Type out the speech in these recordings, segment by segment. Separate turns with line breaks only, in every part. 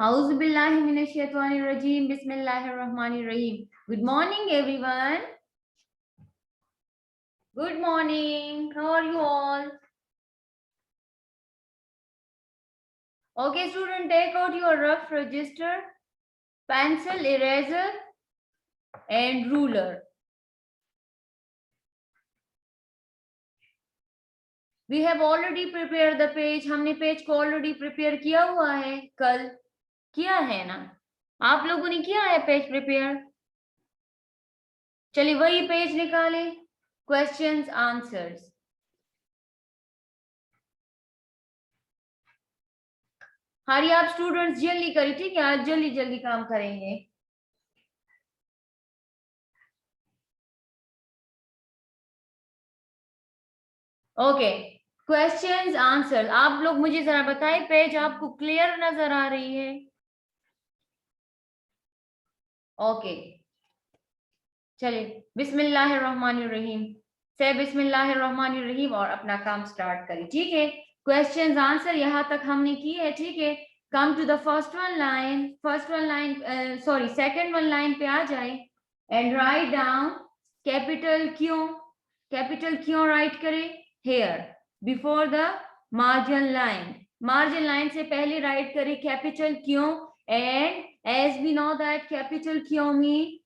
A'udhu billahi minash shaitanir rajim. Bismillahir rahmanir rahim. Good morning, everyone. Good morning. How are you all? Okay, student, take out your rough register, pencil, eraser, and ruler. We have already prepared the page. हमने page को already prepare किया हुआ है. कल किया है ना? आप लोगों ने किया है पेज prepare? चलिए वही पेज निकाले. Questions, answers. हरी आप स्टूडेंट्स जल्दी करिए, ठीक है? आज जल्दी जल्दी काम करेंगे. Okay, questions answer. आप लोग मुझे जरा बताएं, पेज आपको क्लियर नजर आ रही है? ओके, चलिए बिस्मिल्लाहिर्रहमानिर्रहीम से बिस्मिल्लाहिर्रहमानिर्रहीम और अपना काम स्टार्ट करें, ठीक है? क्वेश्चंस आंसर यहां तक हमने की है, ठीक है? Come to the first one line, sorry second one line पे आ जाए and write down capital Q write करें? Here before the margin line से पहले राइट करें capital Q. And as we know that capital Q mean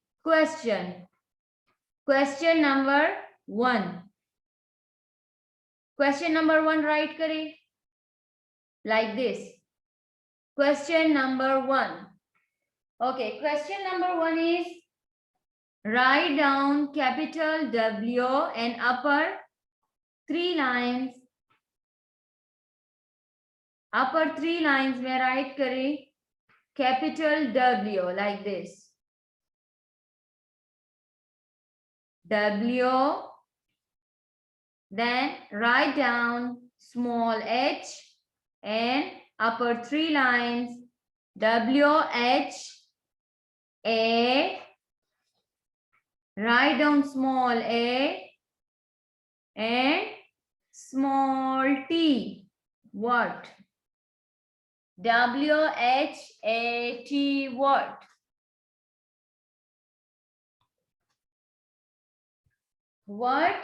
question number 1. Question number 1 write करें like this. Question number 1. Okay, question number 1 is write down capital W and upper 3 lines. upper 3 lines में write करें capital W like this. W, then write down small h and upper 3 lines W H A, write down small a and small t. What? W H A T what? What?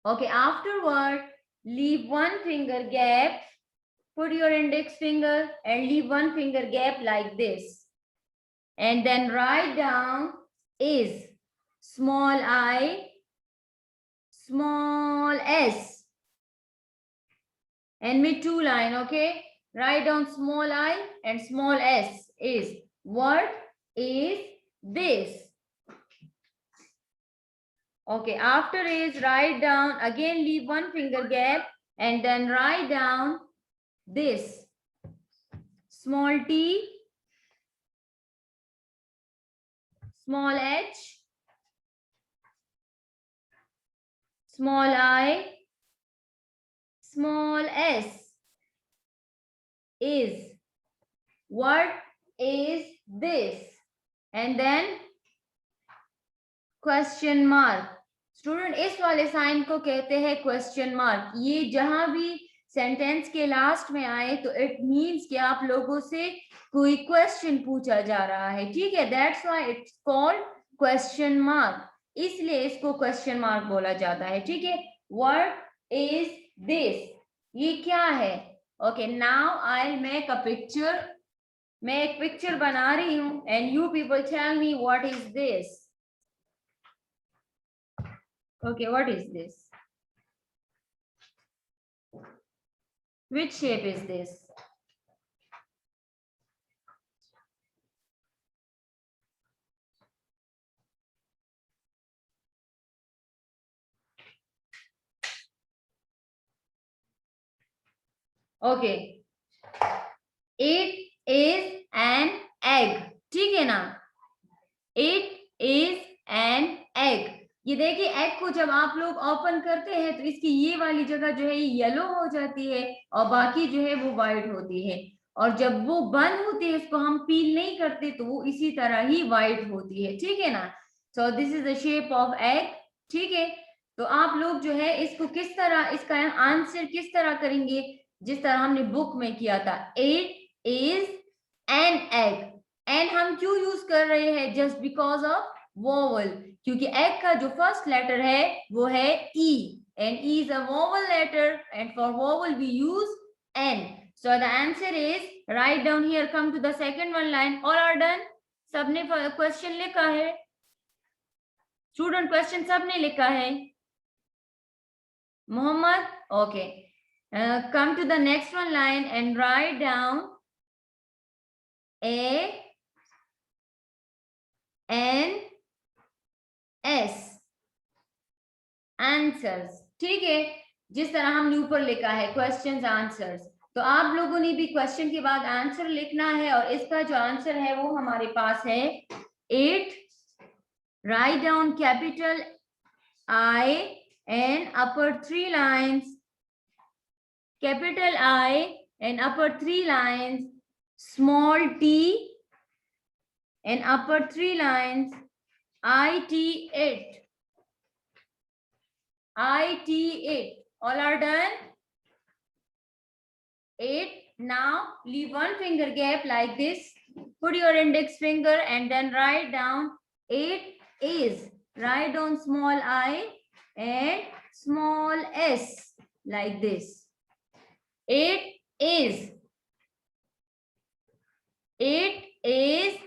Okay, afterward, leave one finger gap. Put your index finger and leave one finger gap like this. And then write down is small I, small s. And mid 2 line, okay? Write down small I and small s is. What is this? Okay, after is write down, again leave one finger gap and then write down this. Small t, small h, small I, small s is. What is this? And then question mark. Student इस वाले sign को कहते हैं question mark. ये जहां भी sentence के last में आए तो इट मींस कि आप लोगों से कोई क्वेश्चन पूछा जा रहा है, ठीक है? That's why it's called question mark, इसलिए इसको क्वेश्चन मार्क बोला जाता है, ठीक है? What is this? ये क्या है? Okay, now I will make a picture. मैं एक पिक्चर बना रही हूं and you people tell me what is this. Okay, what is this? Which shape is this? Okay, it is an egg. ठीक है ना? It is an egg. ये देखिए, एग को जब आप लोग ओपन करते हैं तो इसकी ये वाली जगह जो है ये येलो हो जाती है और बाकी जो है वो वाइट होती है. और जब वो बंद होती है, इसको हम पील नहीं करते तो वो इसी तरह ही वाइट होती है, ठीक है ना? So this is the shape of egg, ठीक है? तो आप लोग जो है इसको किस तरह, इसका आंसर किस तरह करेंगे? जिस तरह हमने बुक में किया था. It is an egg, an हम क्यों यूज कर रहे हैं? जस्ट बिकॉज ऑफ वोवल, क्योंकि एग का जो फर्स्ट लेटर है वो है E, and E is a vowel letter, and for vowel we use an. So the answer is, write down here, come to the second one line. All are done? सबने question लिखा है? Student question सबने लिखा है? Muhammad? Okay. Come to the next one line and write down A N S. Answers. ठीक है, जिस तरह हमने ऊपर लिखा है क्वेश्चंस आंसर्स, तो आप लोगों ने भी क्वेश्चन के बाद आंसर लिखना है, और इसका जो आंसर है वो हमारे पास है 8. Write down capital I and upper 3 lines, capital I and upper 3 lines, small t and upper 3 lines, IT8. IT8. All are done? 8. Now leave one finger gap like this. Put your index finger and then write down 8 is. Write down small I and small s like this. 8 is. 8 is.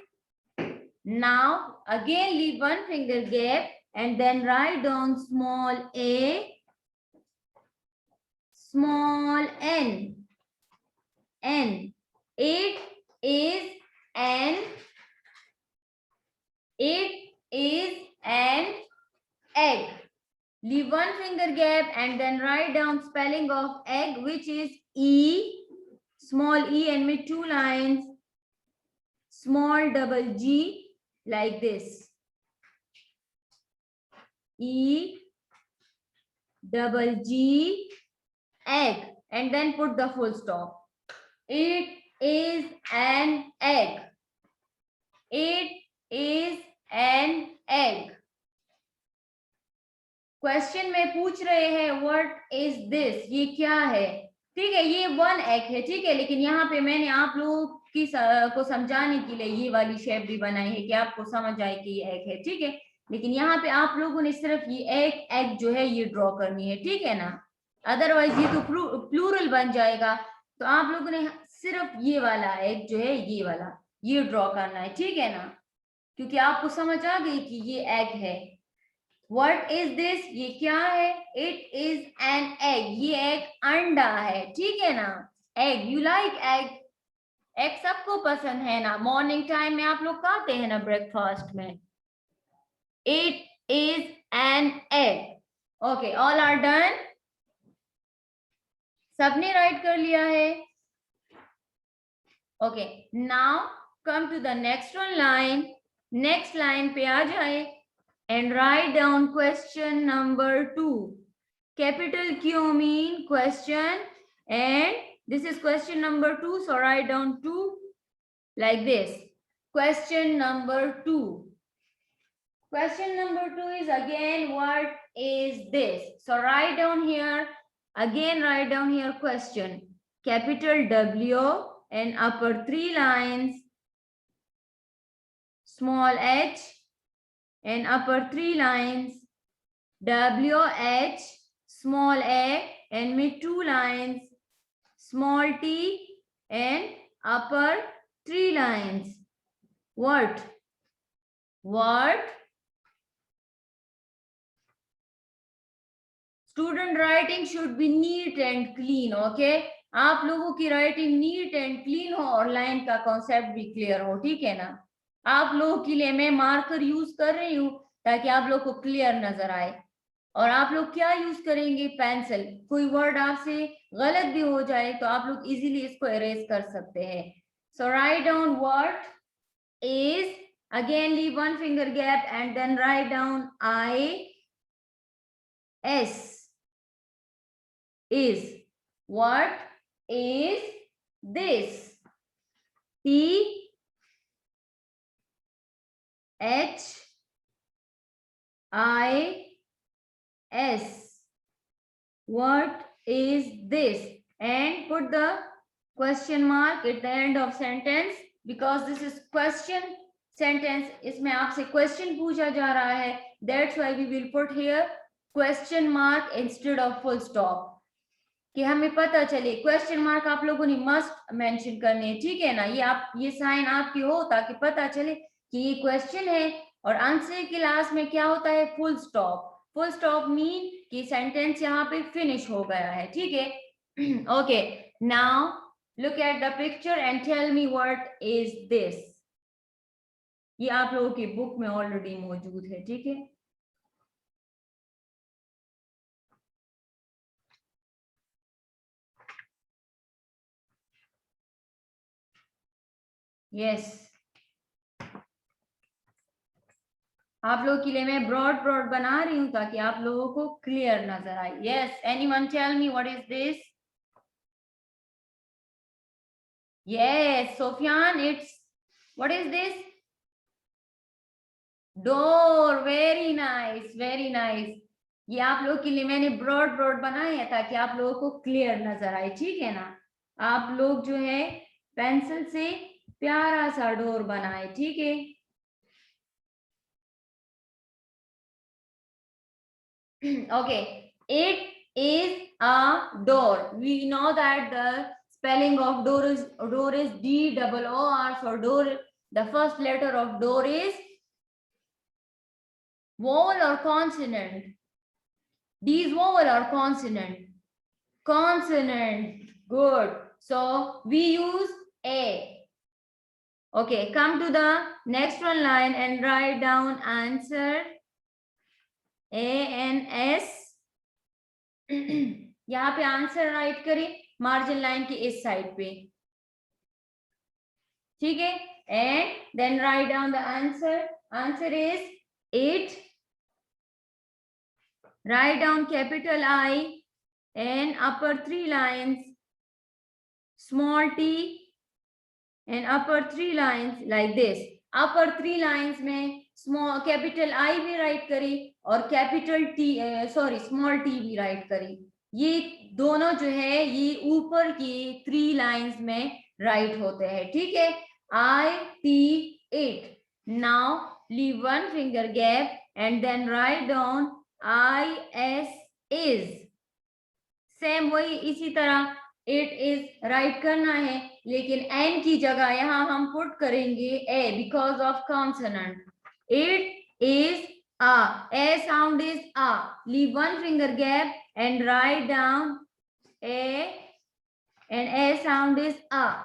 Now again leave one finger gap and then write down small a, small n. N. 8 is an. 8 is an egg. Leave one finger gap and then write down spelling of egg, which is E, small e and with 2 lines, small double G like this. E double G egg, and then put the full stop. It is an egg. It is an egg. Question में पूछ रहे हैं what is this, ये क्या है? ठीक है, ये 1 एग है, ठीक है, लेकिन यहाँ पे मैंने आप लोगों की को समझाने के लिए ये वाली शेप भी बनाई है कि आपको समझ आए कि ये एग है, ठीक है, लेकिन यहाँ पे आप लोगों ने सिर्फ ये एक एग जो है ये ड्रॉ करनी है, ठीक है ना, अदरवाइज ये तो प्लूरल बन जाएगा, तो आप लोगों ने सिर्फ ये वाला एग जो है ये वाला ये ड्रॉ करना है, ठीक है ना, क्योंकि आपको समझ आ गई कि ये एग है. What is this? ये क्या है? It is an egg. ये एक अंडा है, ठीक है ना. Egg, you like egg? Egg सबको पसंद है ना, मॉर्निंग टाइम में आप लोग खाते हैं ना ब्रेकफास्ट में. It is an egg. Okay, all are done? सबने राइट कर लिया है? Okay, now come to the next one line. Next line पे आ जाए and write down question number 2. Capital Q mean question, and this is question number 2, so write down 2 like this. Question number 2. Question number 2 is again, what is this? So write down here, again write down here question. Capital W and upper 3 lines, small h and upper 3 lines, WH, small a and mid 2 lines, small t and upper 3 lines. What? What? Student writing should be neat and clean, okay? आप लोगों की writing neat and clean हो और line का concept भी clear हो, ठीक है ना. आप लोगों के लिए मैं मार्कर यूज कर रही हूँ ताकि आप लोग को क्लियर नजर आए. और आप लोग क्या यूज करेंगे? पेंसिल. कोई वर्ड आपसे गलत भी हो जाए तो आप लोग इजीली इसको इरेज कर सकते हैं. So write down what is, again leave one finger gap and then write down I S is. What is this? T H I S. What is this? And put the question mark at the end of sentence because this is question sentence, इसमें आपसे question पूछा जा रहा है, that's why we will put here question mark instead of full stop, कि हमें पता चले। क्वेश्चन मार्क आप लोगों ने मस्ट मेंशन करने हैं, ठीक है ना, ये साइन आपकी हो ताकि पता चले कि ये क्वेश्चन है, और आंसर के लास्ट में क्या होता है, full stop. Full stop mean कि सेंटेंस यहाँ पे फिनिश हो गया है, ठीक है। Okay, now look at the picture and tell me what is this. ये आप लोगों की बुक में ऑलरेडी मौजूद है, ठीक है। यस, आप लोगों के लिए मैं ब्रॉड बना रही हूं ताकि आप लोगों को क्लियर नजर आए। Yes, anyone tell me what is this? Yes Sufiyan, it's what is this? Door. Very nice, very nice. ये आप लोगों के लिए मैंने ब्रॉड बनाए हैं ताकि आप लोगों को क्लियर नजर आए, ठीक है ना। आप लोग जो है पेंसिल से प्यारा सा डोर बनाए, ठीक है। Okay, it is a door. We know that the spelling of door is D-O-O-R. For door, the first letter of door is vowel or consonant? D is vowel or consonant? Consonant. Good. So we use A. Okay, come to the next one line and write down answer. A-N-S. यहाँ पे answer write करें margin line के इस side पे, ठीक है। And then write down the answer. Answer is 8. Write down capital I and upper 3 lines, small t and upper 3 lines like this. upper 3 lines में small capital I भी right करें और capital T small t भी right करें। ये दोनों जो है ये ऊपर की 3 लाइंस में राइट होते हैं, ठीक है। I-T-8. Now leave one finger gap and then write down I-S-is. Same वही इसी तरह इट इज राइट करना है, लेकिन एन की जगह यहां हम पुट करेंगे a because of consonant. It is a. A sound is a. Leave one finger gap and write down a, and A sound is a.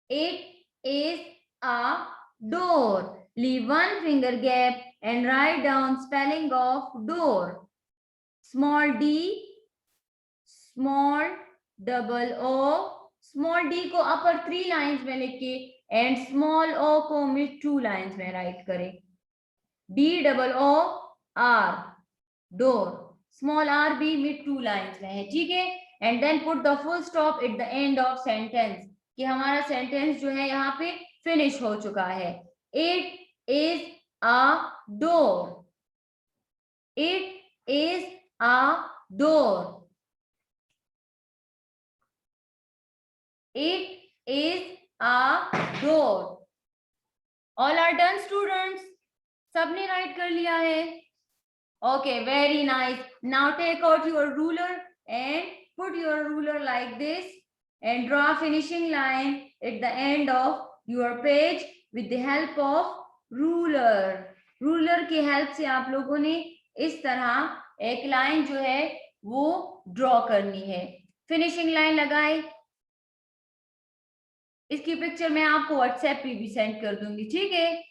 It is a door. Leave one finger gap and write down spelling of door. Small d, small double o, small d को अपर 3 lines में लिखे and small o को mid 2 lines में write करें। D-O-O-R, door. Small r भी mid 2 lines में है, ठीक है। And then put the full stop at the end of sentence, कि हमारा सेंटेंस जो है यहाँ पे फिनिश हो चुका है। It is a door. It is a door. It is a door. All are done, students. सबने राइट कर लिया है? Okay, very nice. Now take out your ruler and put your ruler like this and draw a finishing line at the end of your page with the help of ruler. Ruler की help से आप लोगों ने इस तरह एक line जो है वो ड्रॉ करनी है। फिनिशिंग लाइन लगाए। इसकी पिक्चर मैं आपको व्हाट्सएप पे भी सेंड कर दूंगी, ठीक है।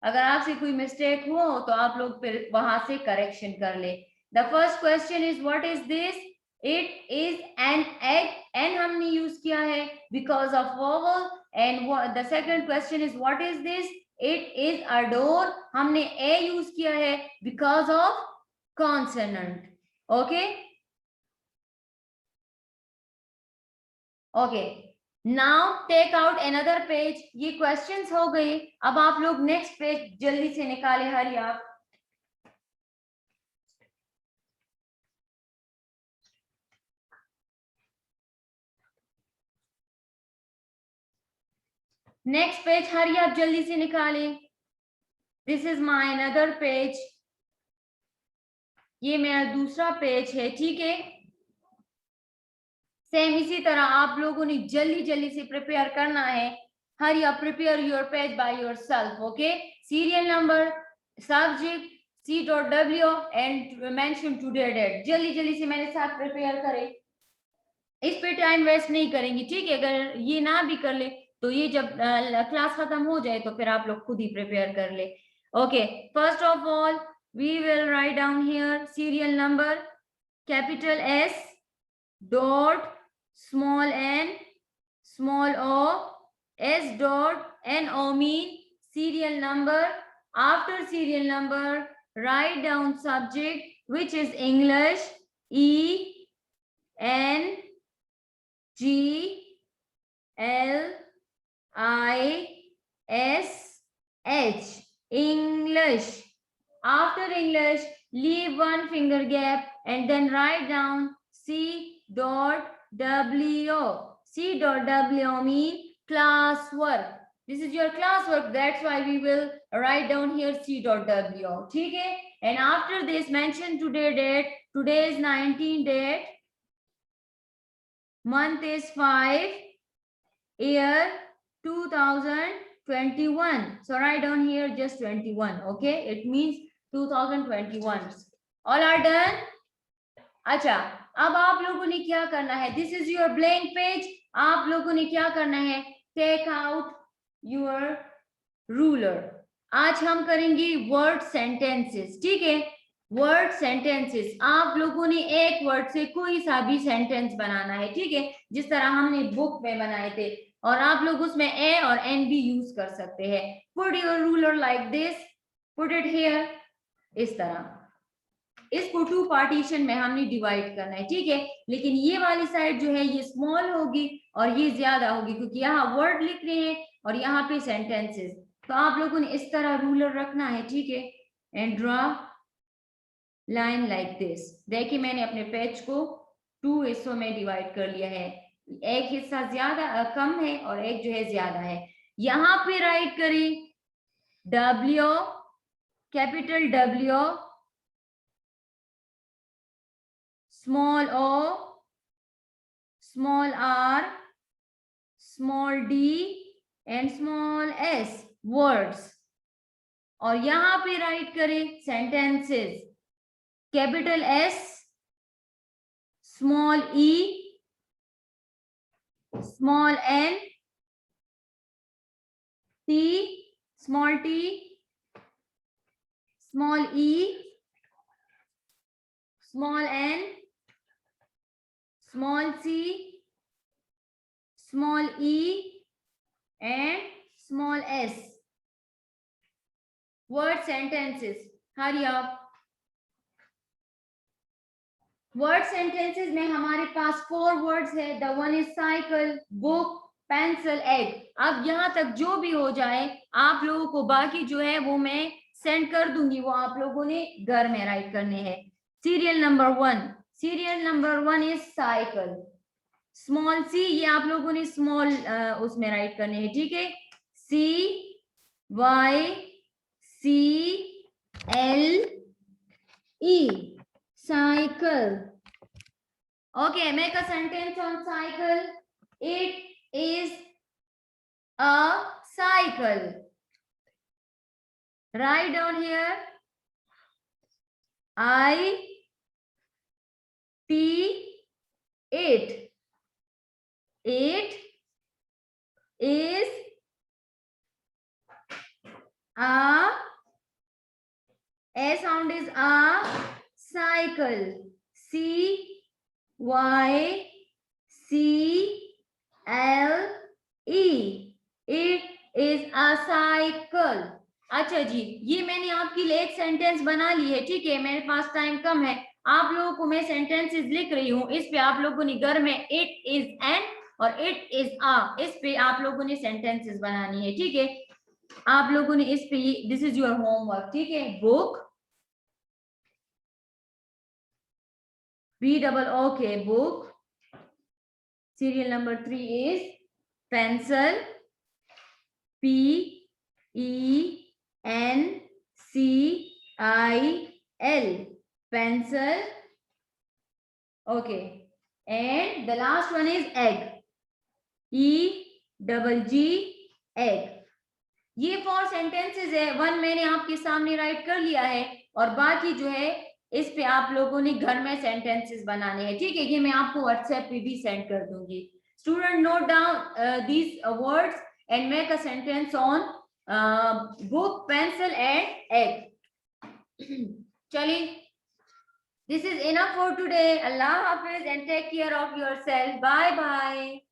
अगर आपसे कोई मिस्टेक हो तो आप लोग फिर वहां से करेक्शन कर ले। The first question is what is this? It is an egg. An हमने यूज किया है because of vowel. And the second question is what is this? It is a door. हमने ए यूज किया है because of consonant. Okay okay, now take out another page. ये questions हो गए। अब आप लोग नेक्स्ट पेज जल्दी से निकाले। हरी आप। नेक्स्ट पेज हरी आप जल्दी से निकालें। This is my another page, ये मेरा दूसरा पेज है, ठीक है। सेम इसी तरह आप लोगों ने जल्दी जल्दी से प्रिपेयर करना है। Hurry up, prepare your page by yourself, okay. Serial number, subject, C.W and mention today date. जल्दी जल्दी से मेरे साथ प्रिपेयर करें, इस पे टाइम वेस्ट नहीं करेंगे, ठीक है। अगर ये ना भी कर ले तो ये जब क्लास खत्म हो जाए तो फिर आप लोग खुद ही प्रिपेयर कर ले, okay. First of all we will write down here serial number, capital S dot small n small o, S dot NO mean serial number. After serial number write down subject which is English, E N G L I S H, English. After English leave one finger gap and then write down C.W. C.W mean classwork. This is your classwork, that's why we will write down here C.W, ठीक है। And after this mention today date, today is 19 date, month is 5, year 2021. So write down here just 21, okay? It means 2021. All are done? अच्छा, अब आप लोगों ने क्या करना है, this is your blank page. आप लोगों ने क्या करना है, टेक आउट योर रूलर। आज हम करेंगे वर्ड सेंटेंसेस, ठीक है। वर्ड सेंटेंसेस, आप लोगों ने एक वर्ड से कोई सा भी सेंटेंस बनाना है, ठीक है, जिस तरह हमने बुक में बनाए थे। और आप लोग उसमें ए और एन भी यूज कर सकते हैं। Put your ruler like this, put it here, इस तरह। इसको 2 पार्टीशन में हमने डिवाइड करना है, ठीक है। लेकिन ये वाली साइड जो है ये स्मॉल होगी और ये ज्यादा होगी, क्योंकि यहाँ वर्ड लिख रहे हैं और यहाँ पे सेंटेंसेस। तो आप लोगों ने इस तरह रूलर रखना है, ठीक है। And draw line like this. देखिए मैंने अपने पेज को 2 हिस्सों में डिवाइड कर लिया है, एक हिस्सा ज्यादा कम है और एक जो है ज्यादा है। यहाँ पे राइट करें W, capital W, small o, small r, small d and small s, words। और यहां पे राइट करें sentences, capital S, small e, small n, t, small t, small e, small n, small c, small e and small s, word sentences। hurry up। word sentences में हमारे पास 4 words है। the one is cycle, book, pencil, egg। अब यहाँ तक जो भी हो जाए आप लोगों को बाकी जो है वो मैं सेंड कर दूंगी, वो आप लोगों ने घर में राइट करने हैं। Serial number 1, serial number 1 is cycle. Small C ये आप लोगों ने स्मॉल उसमें राइट करने हैं, ठीक है। CYCLE, cycle। Okay, make a sentence on cycle. It is a cycle. Write down here it. It is a sound is a cycle. CYCLE, it is a cycle। अच्छा जी, ये मैंने आपके लिए एक सेंटेंस बना ली है, ठीक है। मेरे पास टाइम कम है, आप लोगों को मैं सेंटेंसेस लिख रही हूँ। इस पे आप लोगों ने घर में इट इज एन और इट इज आ, इस पे आप लोगों ने सेंटेंसेस बनानी है, ठीक है। आप लोगों ने इस पे, दिस इज योर होमवर्क, ठीक है। Book, BOOK, book। Serial number 3 is pencil, P-E-N-C-I-L, pencil. Okay, and the last one is egg, E-double-G, egg. ये 4 सेंटेंसेस है, 1 मैंने आपके सामने राइट कर लिया है और बाकी जो है इस पे आप लोगों ने घर में सेंटेंसेस बनाने हैं, ठीक है। ये मैं आपको व्हाट्सएप पे भी सेंड कर दूंगी। Student note down these words and make a sentence on book, pencil and egg. चलिए, this is enough for today. Allah Hafiz and take care of yourself. Bye bye.